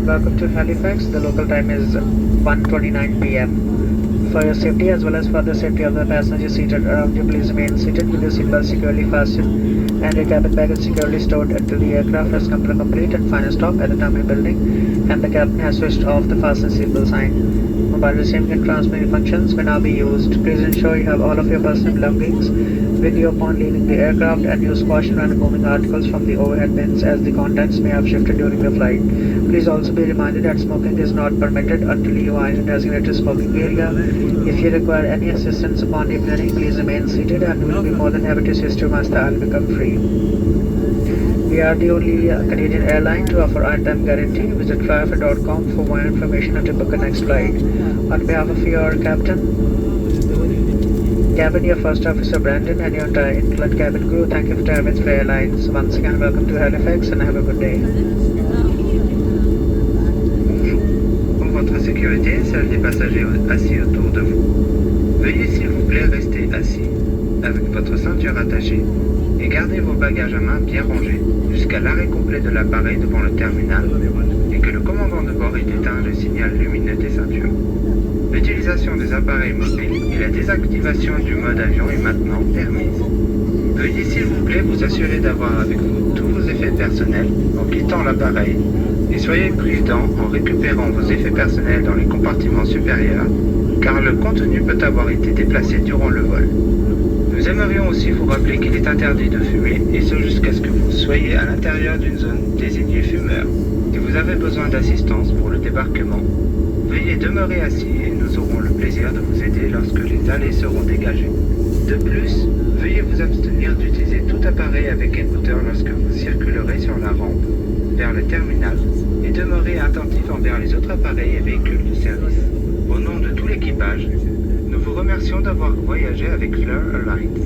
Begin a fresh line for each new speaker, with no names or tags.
welcome to Halifax. The local time is 1:29 p.m. For your safety as well as for the safety of the passengers seated around you, please remain seated with your seatbelt securely fastened and your cabin baggage securely stored until the aircraft has come to a complete and final stop at the terminal building and the captain has switched off the fasten seatbelt sign. Mobile receiving and transmitting functions may now be used. Please ensure you have all of your personal belongings with you upon leaving the aircraft and use caution when removing articles from the overhead bins as the contents may have shifted during the flight. Please also be reminded that smoking is not permitted until you are in a designated smoking area. If you require any assistance upon deplaning, please remain seated and we will be more than happy to assist you once the aisle becomes free. We are the only Canadian airline to offer on-time guarantee. Visit flyafter.com for more information and to book a next flight. On behalf of your cabin, your first officer Brandon and your entire included cabin crew, thank you for traveling with Flair Airlines. Once again, welcome to Halifax and have a good day.
Pour votre sécurité, celle des passagers assis autour de vous, veuillez s'il vous plaît rester assis, avec votre ceinture attachée, et gardez vos bagages à main bien rangés, jusqu'à l'arrêt complet de l'appareil devant le terminal, et que le commandant de bord ait éteint le signal lumineux des ceintures. L'utilisation des appareils mobiles et la désactivation du mode avion est maintenant permise. Veuillez s'il vous plaît vous assurer d'avoir avec vous tous vos effets personnels en quittant l'appareil et soyez prudent en récupérant vos effets personnels dans les compartiments supérieurs car le contenu peut avoir été déplacé durant le vol. Nous aimerions aussi vous rappeler qu'il est interdit de fumer et ce jusqu'à ce que vous soyez à l'intérieur d'une zone désignée fumeur. Si vous avez besoin d'assistance pour le débarquement, veuillez demeurer assis et nous aurons le plaisir de vous aider lorsque les allées seront dégagées. De plus, veuillez vous abstenir d'utiliser tout appareil avec écouteur lorsque vous circulerez sur la rampe vers le terminal et demeurez attentif envers les autres appareils et véhicules de service. Au nom de tout l'équipage, nous vous remercions d'avoir voyagé avec Flair Airlines.